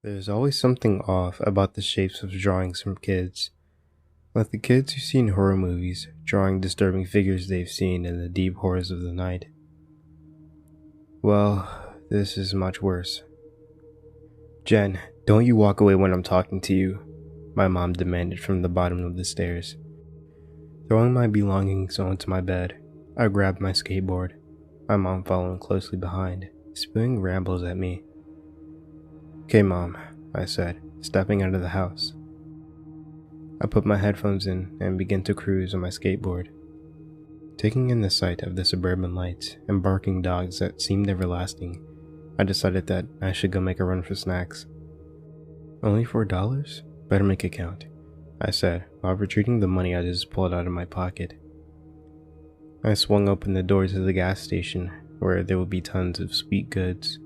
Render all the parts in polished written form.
There's always something off about the shapes of drawings from kids, like the kids you see in horror movies, drawing disturbing figures they've seen in the deep horrors of the night. Well, this is much worse. Jen, don't you walk away when I'm talking to you, my mom demanded from the bottom of the stairs. Throwing my belongings onto my bed, I grabbed my skateboard, my mom following closely behind, spewing rambles at me. "Okay, Mom," I said, stepping out of the house. I put my headphones in and began to cruise on my skateboard. Taking in the sight of the suburban lights and barking dogs that seemed everlasting, I decided that I should go make a run for snacks. "Only $4? Better make it count," I said, while retrieving the money I just pulled out of my pocket. I swung open the door to the gas station, where there would be tons of sweet goods.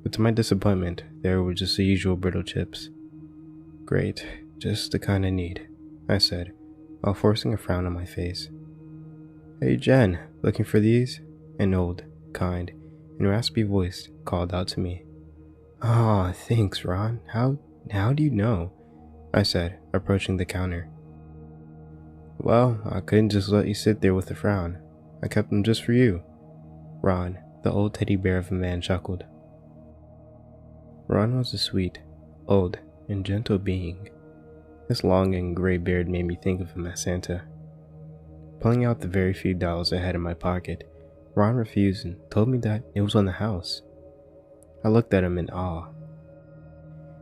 But to my disappointment, there were just the usual brittle chips. "Great, just the kind I need," I said, while forcing a frown on my face. "Hey Jen, looking for these?" An old, kind, and raspy voice called out to me. "Aw, thanks, Ron. How do you know?" I said, approaching the counter. "Well, I couldn't just let you sit there with a frown. I kept them just for you." Ron, the old teddy bear of a man, chuckled. Ron was a sweet, old, and gentle being. His long and gray beard made me think of him as Santa. Pulling out the very few dollars I had in my pocket, Ron refused and told me that it was on the house. I looked at him in awe.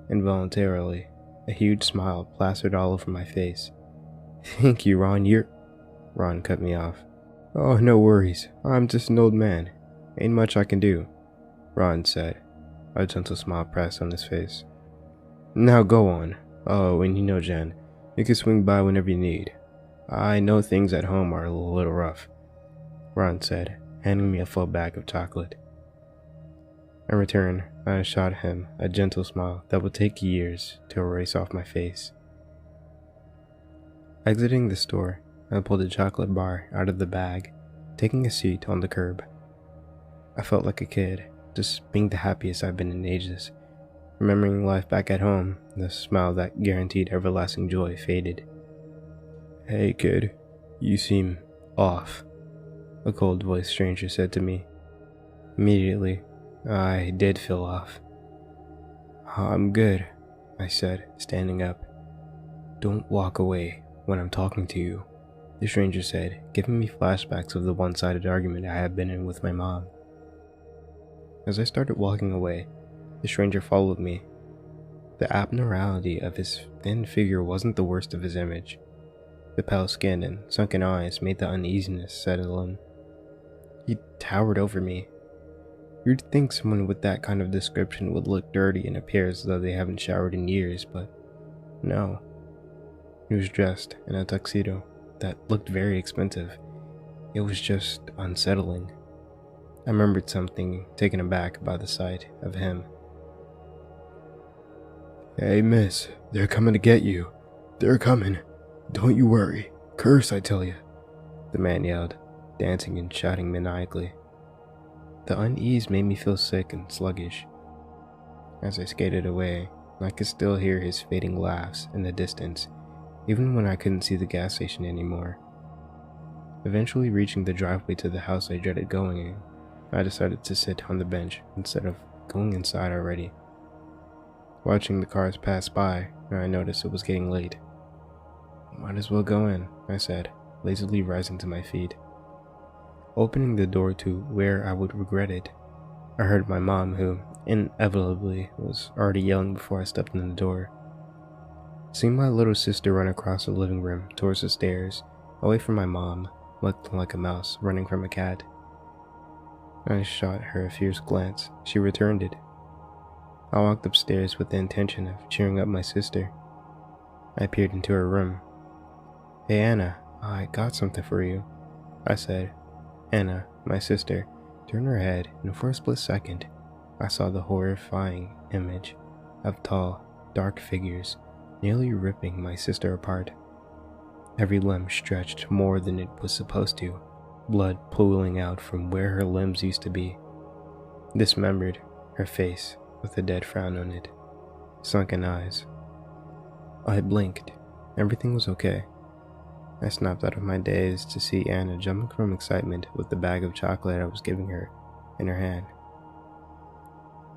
Involuntarily, a huge smile plastered all over my face. "Thank you, Ron, Ron cut me off. "Oh, no worries. I'm just an old man. Ain't much I can do," Ron said, a gentle smile pressed on his face. "Now go on. Oh, and Jen, you can swing by whenever you need. I know things at home are a little rough," Ron said, handing me a full bag of chocolate. In return, I shot him a gentle smile that would take years to erase off my face. Exiting the store, I pulled a chocolate bar out of the bag, taking a seat on the curb. I felt like a kid, just being the happiest I've been in ages. Remembering life back at home, the smile that guaranteed everlasting joy faded. "Hey kid, you seem off," a cold-voiced stranger said to me. Immediately, I did feel off. "I'm good," I said, standing up. "Don't walk away when I'm talking to you," the stranger said, giving me flashbacks of the one-sided argument I had been in with my mom. As I started walking away, the stranger followed me. The abnormality of his thin figure wasn't the worst of his image. The pale skin and sunken eyes made the uneasiness settle in. He towered over me. You'd think someone with that kind of description would look dirty and appear as though they haven't showered in years, but no. He was dressed in a tuxedo that looked very expensive. It was just unsettling. I remembered something, taken aback by the sight of him. "Hey miss, they're coming to get you. They're coming. Don't you worry. Curse, I tell you," the man yelled, dancing and shouting maniacally. The unease made me feel sick and sluggish. As I skated away, I could still hear his fading laughs in the distance, even when I couldn't see the gas station anymore. Eventually reaching the driveway to the house I dreaded going in, I decided to sit on the bench instead of going inside already. Watching the cars pass by, I noticed it was getting late. "Might as well go in," I said, lazily rising to my feet. Opening the door to where I would regret it, I heard my mom, who inevitably was already yelling before I stepped in the door. Seeing my little sister run across the living room towards the stairs, away from my mom, looking like a mouse running from a cat. I shot her a fierce glance. She returned it. I walked upstairs with the intention of cheering up my sister. I peered into her room. "Hey Anna, I got something for you," I said. Anna, my sister, turned her head, and for a split second, I saw the horrifying image of tall, dark figures nearly ripping my sister apart. Every limb stretched more than it was supposed to, blood pooling out from where her limbs used to be. Dismembered, her face with a dead frown on it, sunken eyes. I blinked. Everything was okay. I snapped out of my daze to see Anna jumping from excitement with the bag of chocolate I was giving her in her hand.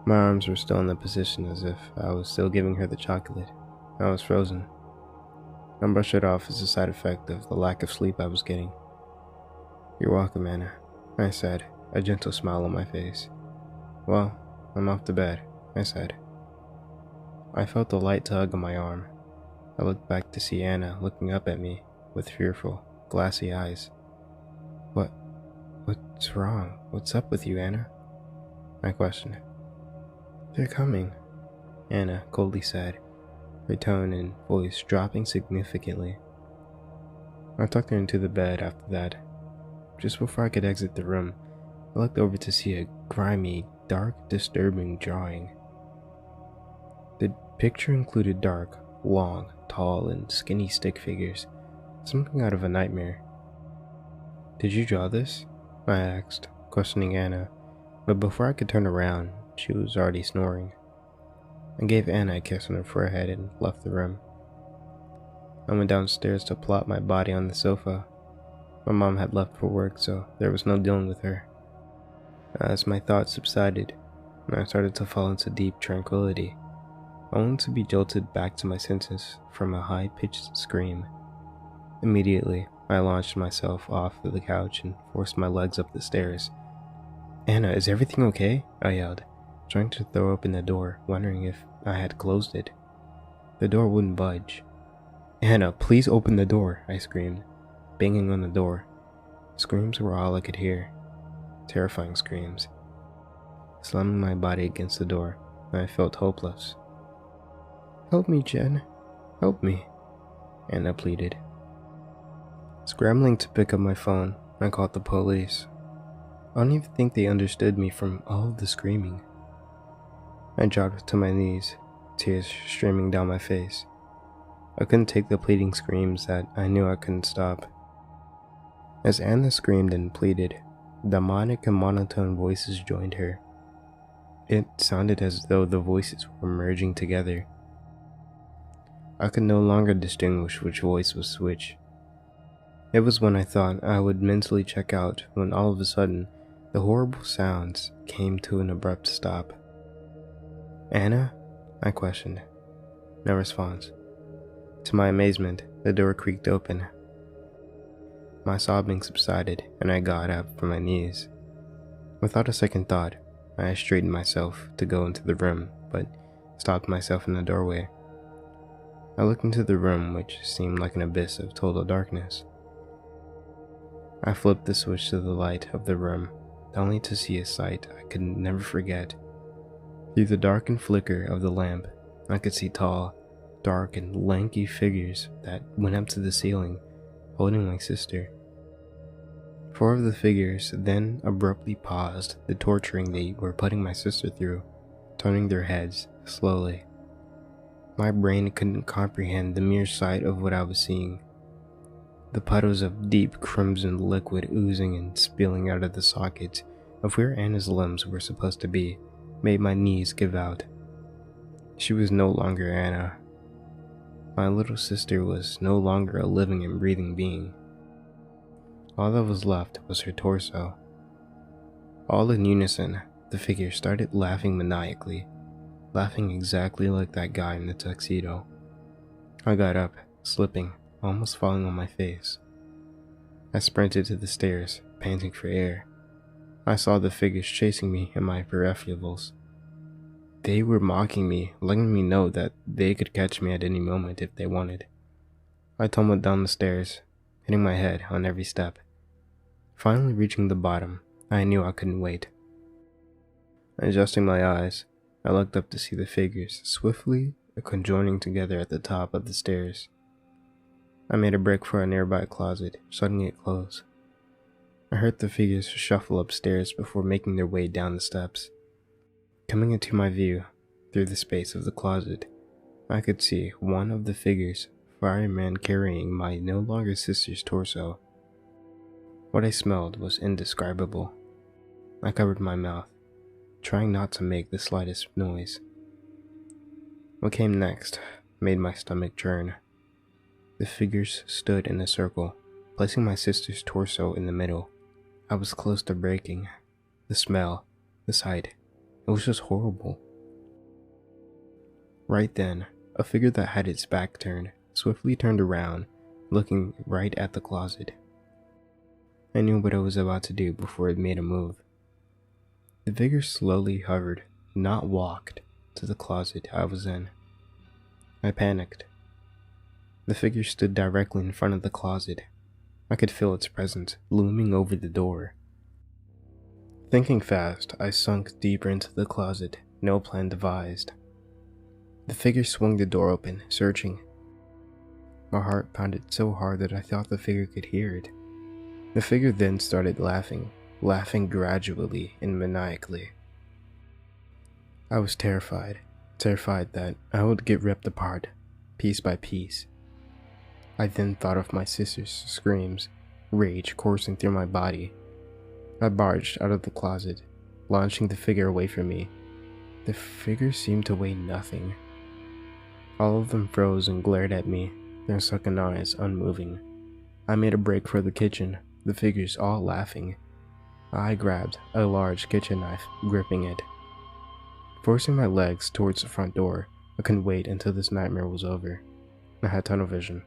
My arms were still in the position as if I was still giving her the chocolate. I was frozen. I brushed it off as a side effect of the lack of sleep I was getting. "You're welcome, Anna," I said, a gentle smile on my face. "Well, I'm off to bed," I said. I felt a light tug on my arm. I looked back to see Anna looking up at me with fearful, glassy eyes. What's wrong? What's up with you, Anna?" I questioned. "They're coming," Anna coldly said, her tone and voice dropping significantly. I tucked her into the bed after that. Just before I could exit the room, I looked over to see a grimy, dark, disturbing drawing. The picture included dark, long, tall, and skinny stick figures, something out of a nightmare. "Did you draw this?" I asked, questioning Anna, but before I could turn around, she was already snoring. I gave Anna a kiss on her forehead and left the room. I went downstairs to plop my body on the sofa. My mom had left for work, so there was no dealing with her. As my thoughts subsided, I started to fall into deep tranquility, only to be jolted back to my senses from a high-pitched scream. Immediately, I launched myself off of the couch and forced my legs up the stairs. "Anna, is everything okay?" I yelled, trying to throw open the door, wondering if I had closed it. The door wouldn't budge. "Anna, please open the door," I screamed, banging on the door. Screams were all I could hear. Terrifying screams. Slamming my body against the door, I felt hopeless. "Help me, Jen. Help me," Anna pleaded. Scrambling to pick up my phone, I called the police. I don't even think they understood me from all of the screaming. I dropped to my knees, tears streaming down my face. I couldn't take the pleading screams that I knew I couldn't stop. As Anna screamed and pleaded, demonic and monotone voices joined her. It sounded as though the voices were merging together. I could no longer distinguish which voice was which. It was when I thought I would mentally check out when all of a sudden the horrible sounds came to an abrupt stop. "Anna?" I questioned. No response. To my amazement, the door creaked open. My sobbing subsided and I got up from my knees. Without a second thought, I straightened myself to go into the room, but stopped myself in the doorway. I looked into the room, which seemed like an abyss of total darkness. I flipped the switch to the light of the room, only to see a sight I could never forget. Through the darkened flicker of the lamp, I could see tall, dark, and lanky figures that went up to the ceiling, holding my sister. 4 of the figures then abruptly paused the torturing they were putting my sister through, turning their heads slowly. My brain couldn't comprehend the mere sight of what I was seeing. The puddles of deep crimson liquid oozing and spilling out of the sockets of where Anna's limbs were supposed to be made my knees give out. She was no longer Anna. My little sister was no longer a living and breathing being. All that was left was her torso. All in unison, the figure started laughing maniacally, laughing exactly like that guy in the tuxedo. I got up, slipping, almost falling on my face. I sprinted to the stairs, panting for air. I saw the figures chasing me in my peripherals. They were mocking me, letting me know that they could catch me at any moment if they wanted. I tumbled down the stairs, hitting my head on every step. Finally reaching the bottom, I knew I couldn't wait. Adjusting my eyes, I looked up to see the figures swiftly conjoining together at the top of the stairs. I made a break for a nearby closet, shutting it close. I heard the figures shuffle upstairs before making their way down the steps. Coming into my view, through the space of the closet, I could see one of the figures, fireman carrying my no longer sister's torso. What I smelled was indescribable. I covered my mouth, trying not to make the slightest noise. What came next made my stomach churn. The figures stood in a circle, placing my sister's torso in the middle. I was close to breaking. The smell, the sight, it was just horrible. Right then, a figure that had its back turned swiftly turned around, looking right at the closet. I knew what I was about to do before it made a move. The figure slowly hovered, not walked, to the closet I was in. I panicked. The figure stood directly in front of the closet. I could feel its presence looming over the door. Thinking fast, I sunk deeper into the closet, no plan devised. The figure swung the door open, searching. My heart pounded so hard that I thought the figure could hear it. The figure then started laughing gradually and maniacally. I was terrified that I would get ripped apart, piece by piece. I then thought of my sister's screams, rage coursing through my body. I barged out of the closet, launching the figure away from me. The figure seemed to weigh nothing. All of them froze and glared at me, their sunken eyes unmoving. I made a break for the kitchen, the figures all laughing. I grabbed a large kitchen knife, gripping it. Forcing my legs towards the front door, I couldn't wait until this nightmare was over. I had tunnel vision.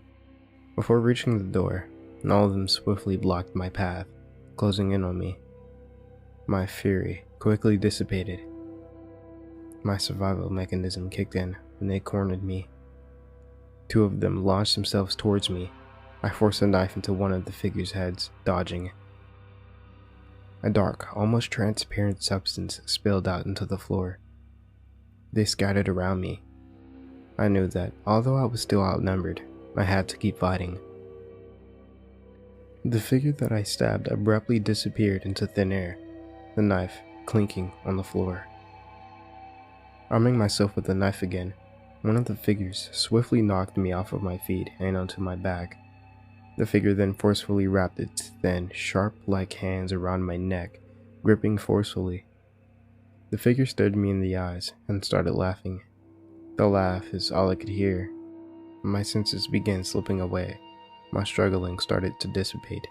Before reaching the door, all of them swiftly blocked my path, closing in on me. My fury quickly dissipated. My survival mechanism kicked in and they cornered me. Two of them launched themselves towards me. I forced a knife into one of the figures' heads, dodging. A dark, almost transparent substance spilled out into the floor. They scattered around me. I knew that, although I was still outnumbered, I had to keep fighting. The figure that I stabbed abruptly disappeared into thin air, the knife clinking on the floor. Arming myself with the knife again, one of the figures swiftly knocked me off of my feet and onto my back. The figure then forcefully wrapped its thin, sharp-like hands around my neck, gripping forcefully. The figure stared me in the eyes and started laughing. The laugh is all I could hear. My senses began slipping away. My struggling started to dissipate.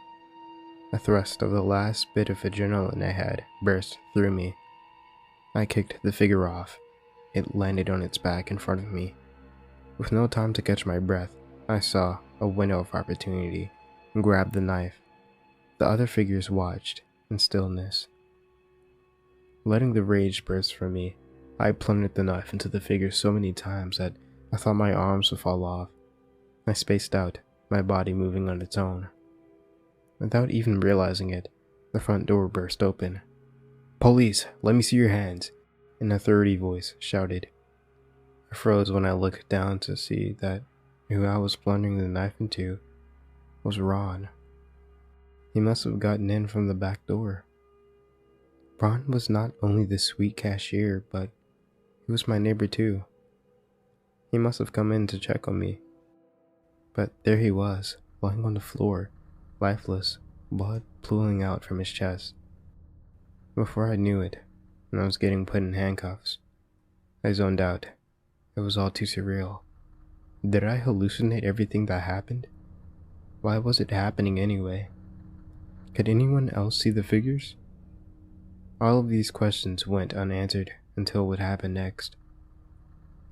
A thrust of the last bit of adrenaline I had burst through me. I kicked the figure off. It landed on its back in front of me. With no time to catch my breath, I saw a window of opportunity and grabbed the knife. The other figures watched in stillness. Letting the rage burst from me, I plunged the knife into the figure so many times that I thought my arms would fall off. I spaced out, my body moving on its own. Without even realizing it, the front door burst open. "Police, let me see your hands," an authority voice shouted. I froze when I looked down to see that who I was plunging the knife into was Ron. He must have gotten in from the back door. Ron was not only the sweet cashier, but he was my neighbor too. He must have come in to check on me. But there he was, lying on the floor, lifeless, blood pooling out from his chest. Before I knew it, and I was getting put in handcuffs, I zoned out. It was all too surreal. Did I hallucinate everything that happened? Why was it happening anyway? Could anyone else see the figures? All of these questions went unanswered until what happened next.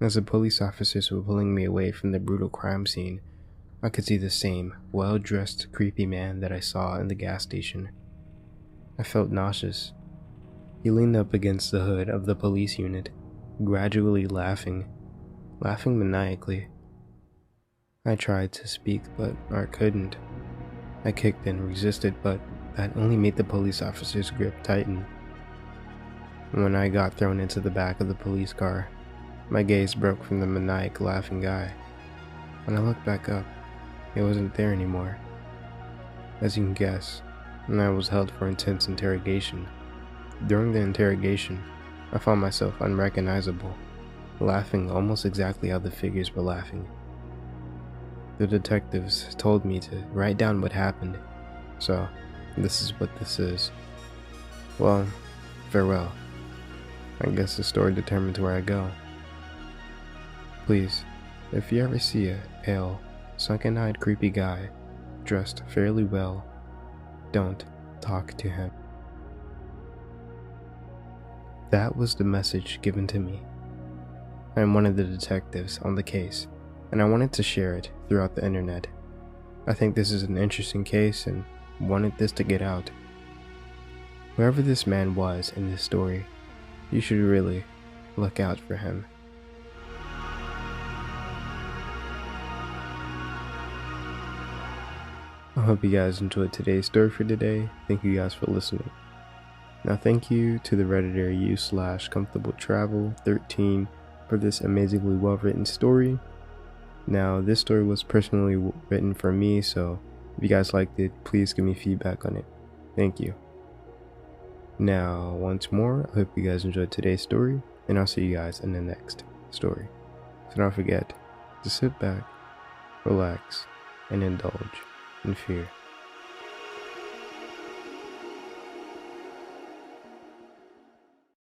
As the police officers were pulling me away from the brutal crime scene, I could see the same well-dressed, creepy man that I saw in the gas station. I felt nauseous. He leaned up against the hood of the police unit, gradually laughing maniacally. I tried to speak, but I couldn't. I kicked and resisted, but that only made the police officer's grip tighten. When I got thrown into the back of the police car, my gaze broke from the maniac laughing guy. When I looked back up, he wasn't there anymore. As you can guess, I was held for intense interrogation. During the interrogation, I found myself unrecognizable, laughing almost exactly how the figures were laughing. The detectives told me to write down what happened, so this is what this is. Well, farewell. I guess the story determines where I go. Please, if you ever see a pale, sunken-eyed creepy guy dressed fairly well, don't talk to him. That was the message given to me. I am one of the detectives on the case, and I wanted to share it throughout the internet. I think this is an interesting case and wanted this to get out. Whoever this man was in this story, you should really look out for him. I hope you guys enjoyed today's story for today. Thank you guys for listening. Now thank you to the Redditor u/comfortabletravel13 for this amazingly well written story. Now this story was personally written for me, so if you guys liked it, please give me feedback on it. Thank you. Now once more, I hope you guys enjoyed today's story, and I'll see you guys in the next story. So don't forget to sit back, relax, and indulge in fear.